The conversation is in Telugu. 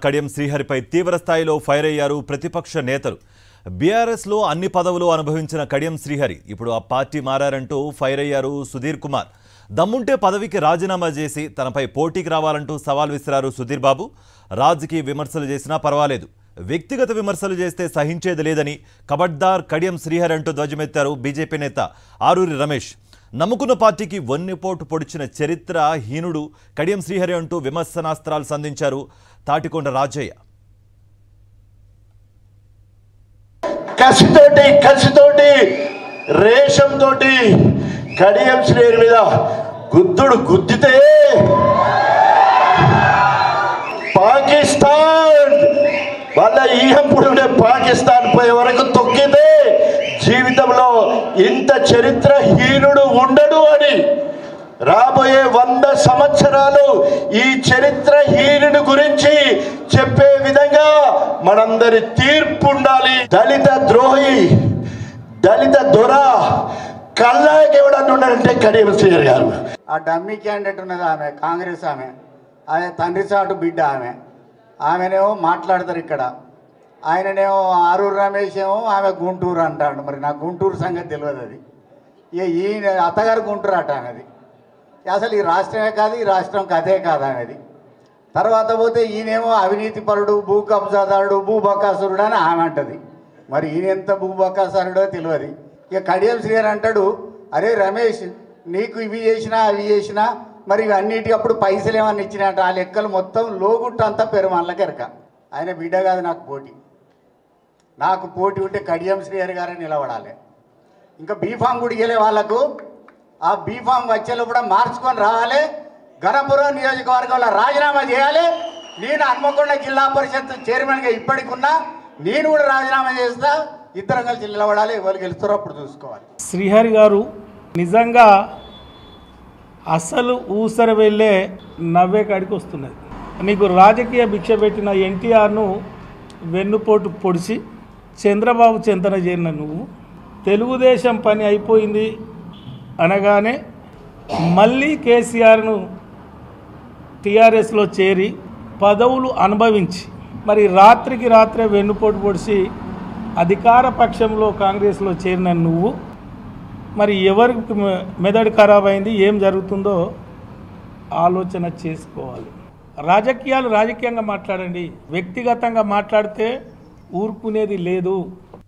కడియం శ్రీహరిపై తీవ్ర స్థాయిలో ఫైర్ అయ్యారు ప్రతిపక్ష నేతలు. బీఆర్ఎస్లో అన్ని పదవులు అనుభవించిన కడియం శ్రీహరి ఇప్పుడు ఆ పార్టీ మారారంటూ ఫైర్ అయ్యారు సుధీర్ కుమార్. దమ్ముంటే పదవికి రాజీనామా చేసి తనపై పోటీకి రావాలంటూ సవాల్ విసిరారు సుధీర్ బాబు. రాజకీయ విమర్శలు చేసినా పర్వాలేదు, వ్యక్తిగత విమర్శలు చేస్తే సహించేది లేదని కబడ్దార్ కడియం శ్రీహరి అంటూ ధ్వజమెత్తారు బీజేపీ నేత ఆరూరి రమేష్. నమ్ముకున్న పార్టీకి వన్నెపోటు పొడిచిన చరిత్ర హీనుడు కడియం శ్రీహరి అంటూ విమర్శనాస్త్రాలు సంధించారు తాటికొండ రాజయ్య. కసితోటి రేషంతో కడియం శ్రీహరి మీద గుద్దితే పాకిస్తాన్ వాళ్ళ ఈహంపుడునే పాకిస్తాన్ పోయే వరకు తొక్కితే జీవితంలో ఇంత చరిత్ర హీనుడు ఉండడు అని రాబోయే 100 సంవత్సరాలు ఈ చరిత్ర హీనుడి గురించి చెప్పే విధంగా మనందరి తీర్పు ఉండాలి. దళిత ద్రోహి, దళిత దొర కల్లాకి ఎవడన్నా ఉన్నారంటే కడియం శ్రీహరి గారు. ఆ డమ్మీ క్యాండిడేట్ ఉన్నది ఆమె, కాంగ్రెస్ ఆమె తండ్రి చాటు బిడ్డ ఆమెనేమో మాట్లాడతారు ఇక్కడ. ఆయననేమో ఆరూరు రమేష్ ఏమో ఆమె గుంటూరు అంటాడు. మరి నాకు గుంటూరు సంగతి తెలియదు. అది ఈయన అత్తగారు గుంటూరు అట అనేది. అసలు ఈ రాష్ట్రమే కాదు, ఈ రాష్ట్రం కథే కాదు అనేది. తర్వాత పోతే ఈయనేమో అవినీతి పరుడు, భూ కబ్జాదారుడు, భూబకాసురుడు అని ఆమె అంటది. మరి ఈయన ఎంత భూబకాసురుడో తెలియదు. ఇక కడియం శ్రీహరి అంటాడు, అరే రమేష్ నీకు ఇవి చేసినా అవి చేసినా మరి ఇవన్నిటికీ అప్పుడు పైసలు ఏమన్నా ఇచ్చినట్టు ఆ లెక్కలు మొత్తం లోగుట్ట అంతా పెరుమాళ్ళకి ఎరక. ఆయన బిడ్డ కాదు నాకు పోటీ ఉంటే కడియం శ్రీహరి గారే నిలబడాలి. ఇంకా బీఫామ్ కూడా ఇవ్వలే వాళ్ళకు. ఆ బీఫామ్ వచ్చేలోపు మార్చుకొని రావాలి. గణపురం నియోజకవర్గంలో రాజీనామా చేయాలి. నేను హన్మకొండ జిల్లా పరిషత్ చైర్మన్గా ఇప్పటికున్నా, నేను కూడా రాజీనామా చేస్తా. ఇద్దరం కలిసి నిలబడాలి. ఎవరు గెలుస్తారో అప్పుడు చూసుకోవాలి. శ్రీహరి గారు నిజంగా అసలు ఊసర వెళ్ళే నవ్వే కాడికి వస్తున్నది. నీకు రాజకీయ భిక్ష పెట్టిన ఎన్టీఆర్ను వెన్నుపోటు పొడిచి చంద్రబాబు చెంతన చేరిన నువ్వు తెలుగుదేశం పని అయిపోయింది అనగానే మళ్ళీ కేసీఆర్ను టీఆర్ఎస్లో చేరి పదవులు అనుభవించి మరి రాత్రికి రాత్రే వెన్నుపోటు పొడిచి అధికార పక్షంలో కాంగ్రెస్లో చేరిన నువ్వు మరి ఎవరికి మెదడు ఖరాబ్ అయింది, ఏం జరుగుతుందో ఆలోచన చేసుకోవాలి. రాజకీయాలు రాజకీయంగా మాట్లాడండి, వ్యక్తిగతంగా మాట్లాడితే ఊరుకునేది లేదు.